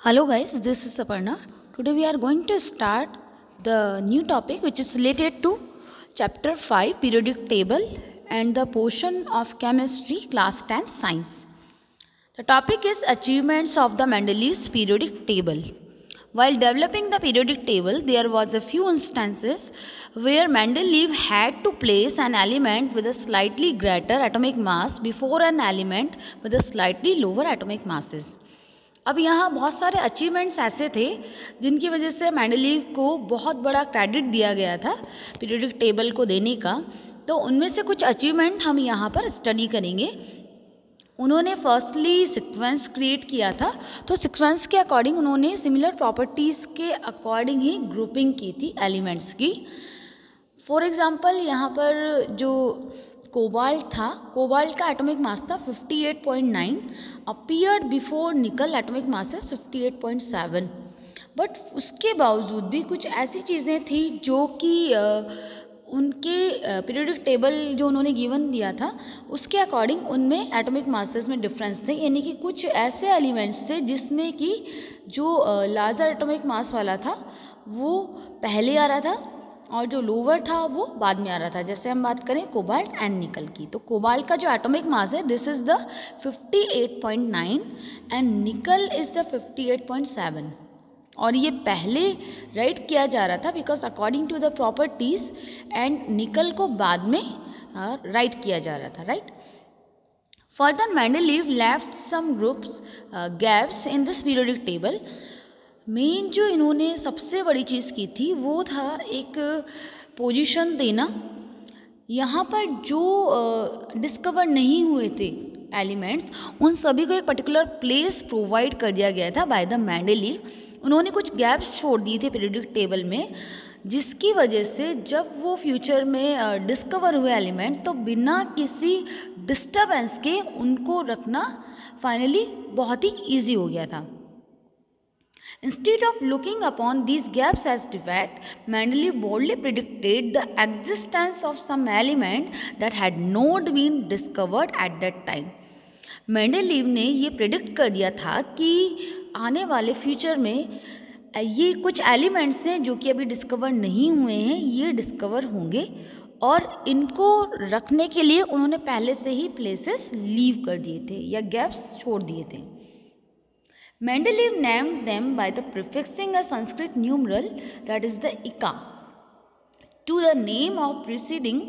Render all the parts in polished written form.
Hello guys, this is Aparna. Today we are going to start the new topic which is related to chapter 5 periodic table and the portion of chemistry class 10 science. The topic is achievements of the Mendeleev's periodic table. While developing the periodic table, there was a few instances where Mendeleev had to place an element with a slightly greater atomic mass before an element with a slightly lower atomic masses. अब यहाँ बहुत सारे achievements ऐसे थे जिनकी वजह से Mendeleev को बहुत बड़ा क्रेडिट दिया गया था पीरियोडिक टेबल को देने का। तो उनमें से कुछ अचीवमेंट हम यहाँ पर स्टडी करेंगे। उन्होंने फर्स्टली सीक्वेंस क्रिएट किया था, तो सीक्वेंस के अकॉर्डिंग उन्होंने सिमिलर प्रॉपर्टीज़ के अकॉर्डिंग ही ग्रुपिंग की थी एलिमेंट्स की। फॉर एग्जांपल यहाँ पर जो कोबाल्ट था, कोबाल्ट का एटॉमिक मास था 58.9, अपीयर्ड बिफोर निकल एटॉमिक मास है 58.7। बट उसके बावजूद भी कुछ ऐसी चीज़ें थी जो कि उनके पीरियोडिक टेबल जो उन्होंने गिवन दिया था उसके अकॉर्डिंग उनमें एटॉमिक मासेस में डिफरेंस थे, यानी कि कुछ ऐसे एलिमेंट्स थे जिसमें कि जो लार्जर एटॉमिक मास वाला था वो पहले आ रहा था और जो लोअर था वो बाद में आ रहा था। जैसे हम बात करें कोबाल्ट एंड निकल की, तो कोबाल्ट का जो एटॉमिक मास है this is the 58.9 and nickel is the 58.7, और ये पहले राइट किया जा रहा था because according to the properties, and nickel को बाद में राइट किया जा रहा था, right. Further Mendeleev left some groups gaps in this periodic table. Main जो इन्होंने सबसे बड़ी चीज़ की थी वो था एक पोजीशन देना। यहाँ पर जो डिस्कवर नहीं हुए थे एलिमेंट्स उन सभी को एक पर्टिकुलर प्लेस प्रोवाइड कर दिया गया था बाय द मेंडलीव। उन्होंने कुछ गैप्स छोड़ दिए थे पीरियोडिक टेबल में, जिसकी वजह से जब वो फ्यूचर में डिस्कवर हुए एलिमेंट तो बिना किसी डिस्टर्बेंस के उनको रखना फाइनली बहुत ही ईजी हो गया था। Instead of looking upon these gaps as defect, Mendeleev boldly predicted the existence of some element that had not been discovered at that time. Mendeleev ने ये प्रिडिक्ट कर दिया था कि आने वाले फ्यूचर में ये कुछ एलिमेंट्स हैं जो कि अभी डिस्कवर नहीं हुए हैं, ये डिस्कवर होंगे और इनको रखने के लिए उन्होंने पहले से ही प्लेसेस लीव कर दिए थे या गैप्स छोड़ दिए थे। Mendeleev named them by the prefixing a Sanskrit numeral, that is the Ika, to the name of preceding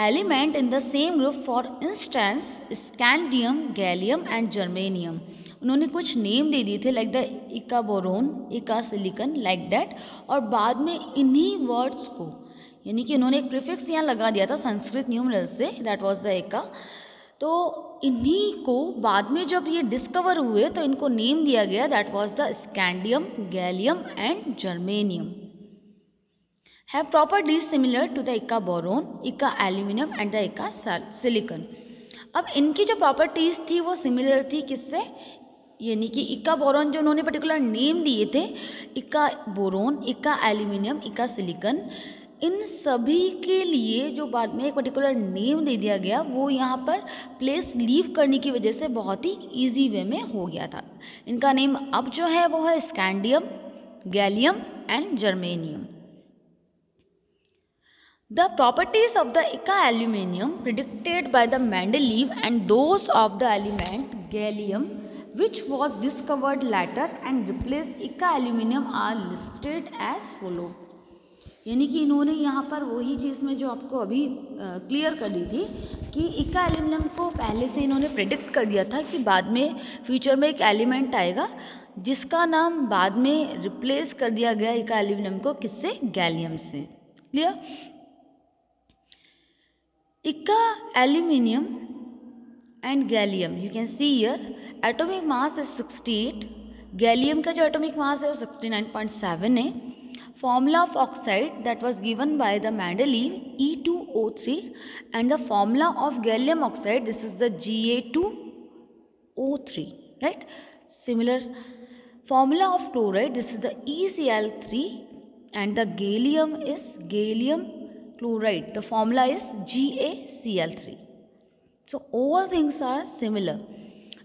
element in the same group, for instance scandium, gallium and germanium. उन्होंने कुछ name दे दिए थे like the eka boron, इका silicon, like that, और बाद में इन्हीं words को यानी कि उन्होंने एक प्रीफिक्स यहाँ लगा दिया था संस्कृत न्यूमरल से, दैट वाज द इका। तो इन्हीं को बाद में जब ये डिस्कवर हुए तो इनको नेम दिया गया, that was the scandium, gallium and germanium. Have properties similar to the eka boron, eka aluminium and the eka silicon. अब इनकी जो प्रॉपर्टीज थी वो सिमिलर थी किससे, यानी कि इका बोरोन जो उन्होंने पर्टिकुलर नेम दिए थे, इका बोरोन, इका एल्यूमिनियम, इका सिलिकन, इन सभी के लिए जो बाद में एक पर्टिकुलर नेम दे दिया गया वो यहाँ पर प्लेस लीव करने की वजह से बहुत ही इजी वे में हो गया था। इनका नेम अब जो है वो है scandium, gallium and germanium. The properties of the eka aluminium predicted by the Mendeleev and those of the element gallium which was discovered later and replaced eka aluminium are listed as follow. यानी कि इन्होंने यहाँ पर वही चीज़ में जो आपको अभी क्लियर कर दी थी कि इका एल्यूमिनियम को पहले से इन्होंने प्रेडिक्ट कर दिया था कि बाद में फ्यूचर में एक एलिमेंट आएगा जिसका नाम बाद में रिप्लेस कर दिया गया इका एल्यूमिनियम को, किससे, गैलियम से। क्लियर। इका aluminium and gallium you can see here atomic mass is 68, gallium का जो एटॉमिक मास है वो 69.7 है। Formula of oxide that was given by the Mendeleev E2O3, and the formula of gallium oxide, this is the Ga2O3, right? Similar formula of chloride, this is the ECl3, and the gallium is gallium chloride, the formula is GaCl3. So all things are similar.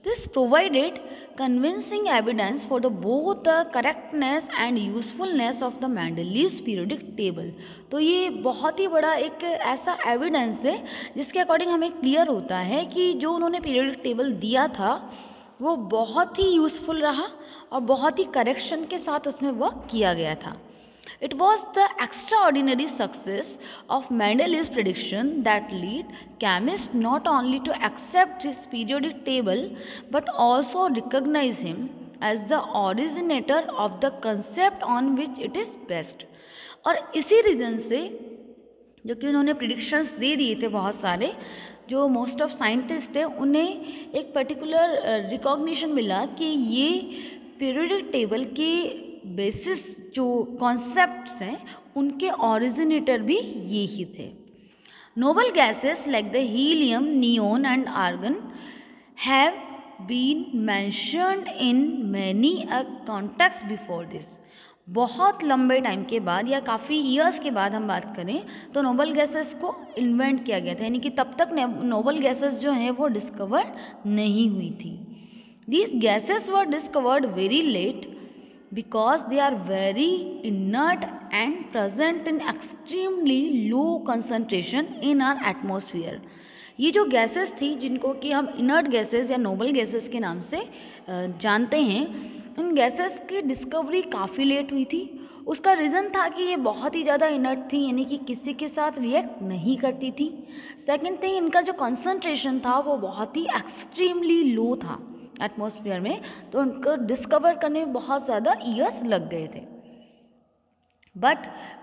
This provided convincing evidence for the both the correctness and usefulness of the Mendeleev's periodic table। तो ये बहुत ही बड़ा एक ऐसा evidence है जिसके according हमें clear होता है कि जो उन्होंने पीरियोडिक टेबल दिया था वो बहुत ही यूज़फुल रहा और बहुत ही करेक्शन के साथ उसमें वर्क किया गया था। It was the extraordinary success of Mendeleev's prediction that led chemists not only to accept his periodic table but also recognize him as the originator of the concept on which it is based। और इसी reason से जो कि उन्होंने predictions दे दिए थे बहुत सारे, जो मोस्ट ऑफ साइंटिस्ट हैं उन्हें एक पर्टिकुलर रिकॉग्निशन मिला कि ये पीरियोडिक टेबल के बेसिस जो कॉन्सेप्ट्स हैं उनके ओरिजिनेटर भी ये ही थे। Noble gases like the helium, neon and argon have been mentioned in many a context before this. बहुत लंबे टाइम के बाद या काफ़ी ईयर्स के बाद हम बात करें तो नोबल गैसेस को इन्वेंट किया गया था, यानी कि तब तक नोबल गैसेस जो हैं वो डिस्कवर नहीं हुई थी। These gases were discovered very late because they are very inert and present in extremely low concentration in our atmosphere। ये जो गैसेस थी जिनको कि हम इनर्ट गैसेस या नोबल गैसेस के नाम से जानते हैं, उन गैसेस की डिस्कवरी काफ़ी लेट हुई थी। उसका रीज़न था कि ये बहुत ही ज़्यादा इनर्ट थी, यानी कि किसी के साथ रिएक्ट नहीं करती थी। सेकेंड थिंग, इनका जो कंसंट्रेशन था वो बहुत ही एक्सट्रीमली लो था एटमॉस्फेयर में, तो उनको डिस्कवर करने में बहुत ज़्यादा ईयर्स लग गए थे। बट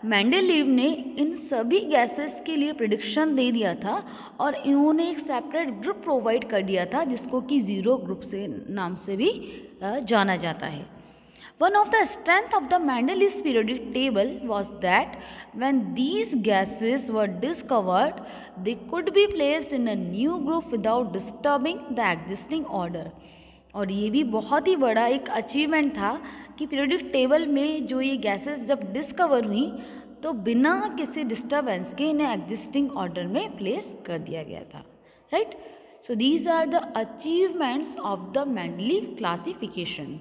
मेंडेलीव ने इन सभी गैसेस के लिए प्रिडिक्शन दे दिया था और इन्होंने एक सेपरेट ग्रुप प्रोवाइड कर दिया था जिसको कि ज़ीरो ग्रुप से नाम से भी जाना जाता है। One of the strength of the Mendeleev's periodic table was that when these gases were discovered, they could be placed in a new group without disturbing the existing order। और ये भी बहुत ही बड़ा एक अचीवमेंट था कि पीरियोडिक टेबल में जो ये गैसेस जब डिस्कवर हुई तो बिना किसी डिस्टर्बेंस के इन्हें एग्जिस्टिंग ऑर्डर में प्लेस कर दिया गया था, right. So these are the achievements of the Mendeleev classification.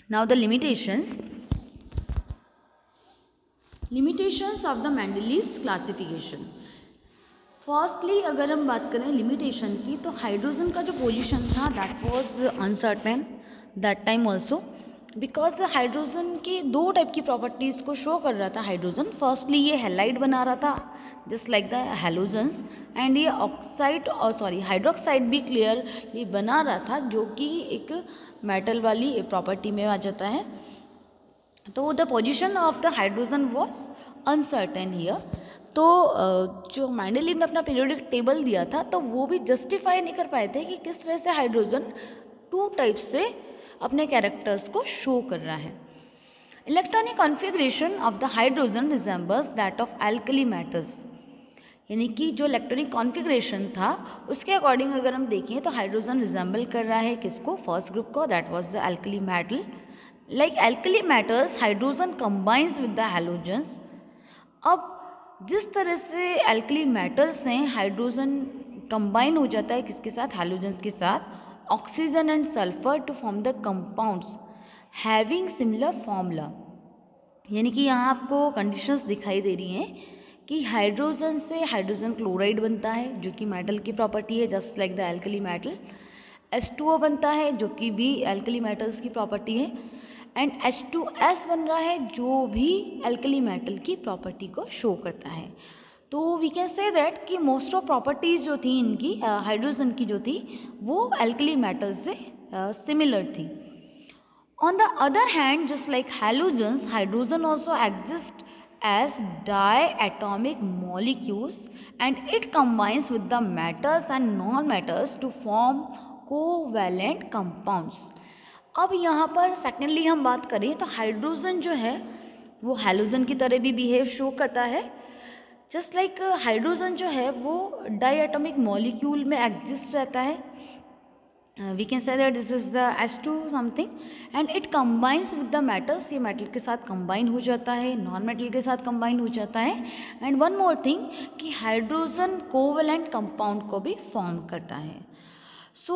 Now the limitations of the Mendeleev's classification. Firstly अगर हम बात करें लिमिटेशन की, तो हाइड्रोजन का जो पोजीशन था that was uncertain that time also, because hydrogen की दो टाइप की प्रॉपर्टीज़ को शो कर रहा था हाइड्रोजन। फर्स्टली ये हैलाइड बना रहा था just like the halogens, and ये ऑक्साइड और हाइड्रोक्साइड भी क्लियरली बना रहा था जो कि एक मेटल वाली प्रॉपर्टी में आ जाता है। तो the position of the hydrogen was uncertain here. तो जो मेंडलीव ने अपना पीरियोडिक टेबल दिया था तो वो भी जस्टिफाई नहीं कर पाए थे कि किस तरह से हाइड्रोजन टू टाइप से अपने कैरेक्टर्स को शो कर रहा है। Electronic configuration of the hydrogen resembles that of alkali metals, यानी कि जो इलेक्ट्रॉनिक कॉन्फ़िगरेशन था उसके अकॉर्डिंग अगर हम देखें तो हाइड्रोजन रिजेंबल कर रहा है किसको, फर्स्ट ग्रुप को, that was the alkali metal. Like alkali metals hydrogen combines with the halogens. अब जिस तरह से एल्कली मेटल्स हैं हाइड्रोजन कंबाइन हो जाता है किसके साथ, हैलोजन्स के साथ, oxygen and sulphur to form the compounds having similar formula. यानी कि यहाँ आपको कंडीशंस दिखाई दे रही हैं कि हाइड्रोजन से हाइड्रोजन क्लोराइड बनता है जो कि मेटल की प्रॉपर्टी है just like the alkali metal. H2O बनता है जो कि भी एल्कली मेटल्स की प्रॉपर्टी है, एंड H2S बन रहा है जो भी एल्कली मेटल की प्रॉपर्टी को शो करता है। तो वी कैन से दैट कि मोस्ट ऑफ प्रॉपर्टीज़ जो थी इनकी हाइड्रोजन की जो थी वो एल्कली मेटल से सिमिलर थी। On the other hand just like halogens, hydrogen also exist as diatomic molecules and it combines with the matters and non-matters to form covalent compounds। अब यहाँ पर सेकेंडली हम बात करें तो हाइड्रोजन जो है वो हैलोजन की तरह भी बिहेव शो करता है। जस्ट लाइक हाइड्रोजन जो है वो डायटोमिक मॉलिक्यूल में एग्जिस्ट रहता है। We can say that this is the H2 something and it combines with the metals. ये मेटल के साथ कंबाइन हो जाता है, नॉन मेटल के साथ कंबाइन हो जाता है। एंड वन मोर थिंग कि हाइड्रोजन कोवेलेंट कंपाउंड को भी फॉर्म करता है। So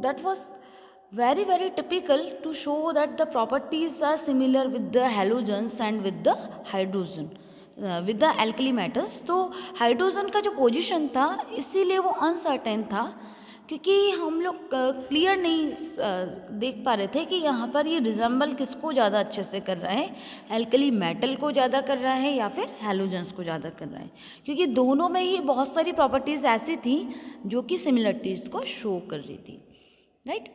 that was very typical to show that the properties are similar with the halogens and with the hydrogen with the alkali metals. तो hydrogen का जो position था इसीलिए वो अनसर्टेन था, क्योंकि हम लोग क्लियर नहीं देख पा रहे थे कि यहाँ पर ये रिजेंबल किसको ज़्यादा अच्छे से कर रहा है, एल्कली मेटल को ज़्यादा कर रहा है या फिर हैलोजेंस को ज़्यादा कर रहा है, क्योंकि दोनों में ही बहुत सारी प्रॉपर्टीज़ ऐसी थी जो कि सिमिलरिटीज़ को शो कर रही थी, right.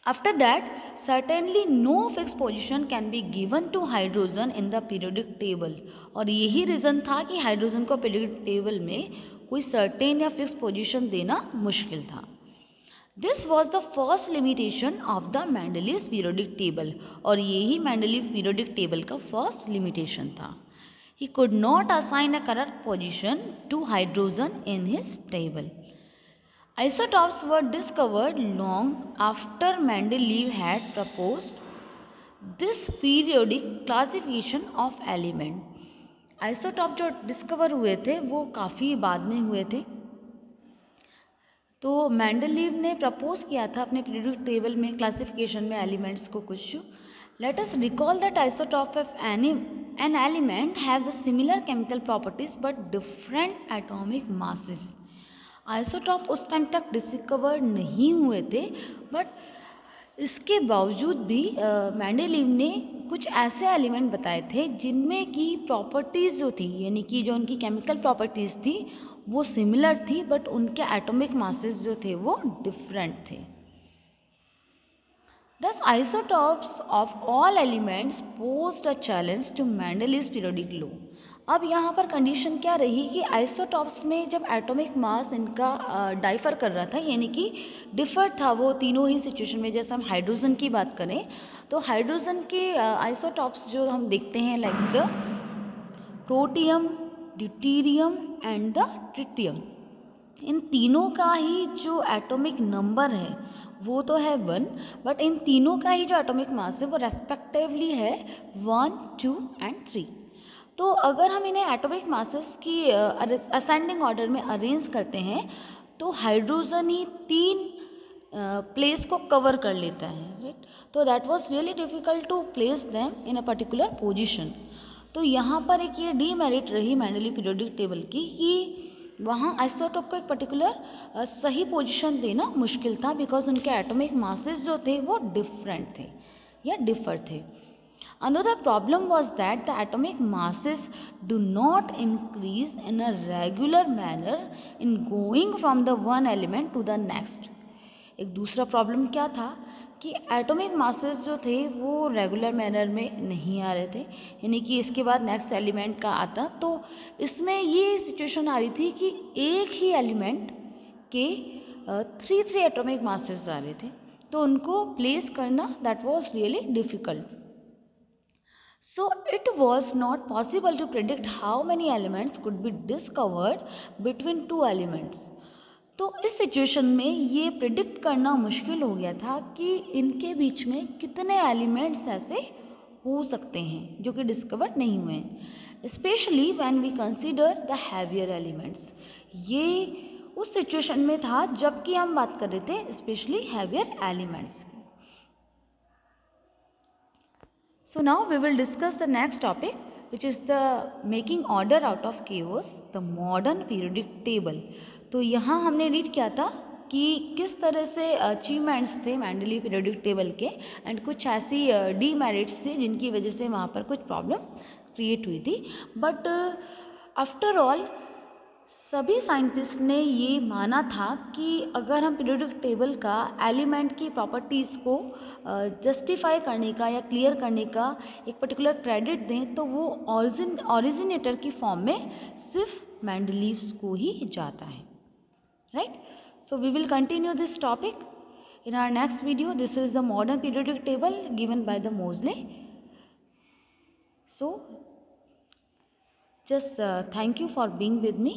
After that, certainly no fixed position can be given to hydrogen in the periodic table. और यही रीज़न था कि हाइड्रोजन को पीरियोडिक टेबल में कोई सर्टेन या फिक्स पोजीशन देना मुश्किल था. This was the first limitation of the Mendeleev's periodic table. और यही मेंडलीव पीरियोडिक टेबल का फर्स्ट लिमिटेशन था. He could not assign a correct position to hydrogen in his table. Isotopes were discovered long after Mendeleev had proposed this periodic classification of element. Isotope जो discover हुए थे वो काफ़ी बाद में हुए थे. तो मेंडलीव ने प्रपोज किया था अपने पीरियोडिक टेबल में क्लासिफिकेशन में एलिमेंट्स को कुछ. Let us recall that isotope of an element have the similar chemical properties but different atomic masses. Isotope उस टाइम तक डिस्कवर नहीं हुए थे, बट इसके बावजूद भी मेंडलीव ने कुछ ऐसे एलिमेंट बताए थे जिनमें की प्रॉपर्टीज़ जो थी, यानी कि जो उनकी केमिकल प्रॉपर्टीज़ थी वो सिमिलर थी, बट उनके एटॉमिक मासेस जो थे वो डिफरेंट थे. Thus isotopes of all elements posed a challenge to Mendeleev's periodic law. अब यहाँ पर कंडीशन क्या रही कि आइसोटॉप्स में जब एटॉमिक मास इनका डाइफर कर रहा था, यानी कि डिफर था वो तीनों ही सिचुएशन में. जैसे हम हाइड्रोजन की बात करें तो हाइड्रोजन के आइसोटॉप्स जो हम देखते हैं like the protium, deuterium and the tritium, इन तीनों का ही जो एटॉमिक नंबर है वो तो है 1, बट इन तीनों का ही जो एटॉमिक मास है वो रेस्पेक्टिवली है 1, 2 एंड 3. तो अगर हम इन्हें एटॉमिक मासेस की असेंडिंग ऑर्डर में अरेंज करते हैं तो हाइड्रोजन ही 3 प्लेस को कवर कर लेता है, राइट. तो that was really difficult to place them in a particular position. तो यहाँ पर एक ये डीमेरिट रही मेंडलीव पीरियोडिक टेबल की कि वहाँ आइसोटॉप को एक पर्टिकुलर सही पोजीशन देना मुश्किल था, बिकॉज उनके एटॉमिक मासेस जो थे वो डिफरेंट थे या डिफर थे. Another problem was that the atomic masses do not increase in a regular manner in going from the one element to the next. एक दूसरा प्रॉब्लम क्या था कि एटॉमिक मासेस जो थे वो रेगुलर मैनर में नहीं आ रहे थे, यानी कि इसके बाद नेक्स्ट एलिमेंट का आता. तो इसमें ये सिचुएशन आ रही थी कि एक ही एलिमेंट के 3 एटॉमिक मासेस आ रहे थे, तो उनको प्लेस करना that was really difficult. So it was not possible to predict how many elements could be discovered between two elements. तो इस सिचुएशन में ये प्रिडिक्ट करना मुश्किल हो गया था कि इनके बीच में कितने एलिमेंट्स ऐसे हो सकते हैं जो कि डिस्कवर नहीं हुए हैं, specially when we consider the heavier elements. ये उस सिचुएशन में था जबकि हम बात कर रहे थे specially heavier elements. So now we will discuss the next topic, which is the making order out of chaos, the modern periodic table. तो यहाँ हमने रीड किया था कि किस तरह से अचीवमेंट्स थे मेंडलीव पीरियोडिक टेबल के एंड कुछ ऐसी डीमेरिट्स थे जिनकी वजह से वहाँ पर कुछ प्रॉब्लम क्रिएट हुई थी. बट आफ्टर ऑल सभी साइंटिस्ट ने ये माना था कि अगर हम पीरियोडिक टेबल का एलिमेंट की प्रॉपर्टीज़ को जस्टिफाई करने का या क्लियर करने का एक पर्टिकुलर क्रेडिट दें तो वो ऑरिजिनेटर की फॉर्म में सिर्फ मेंडलीव्स को ही जाता है, right. So we will continue this topic in our next video. This is the modern periodic table given by the Moseley. सो just thank you for being with me.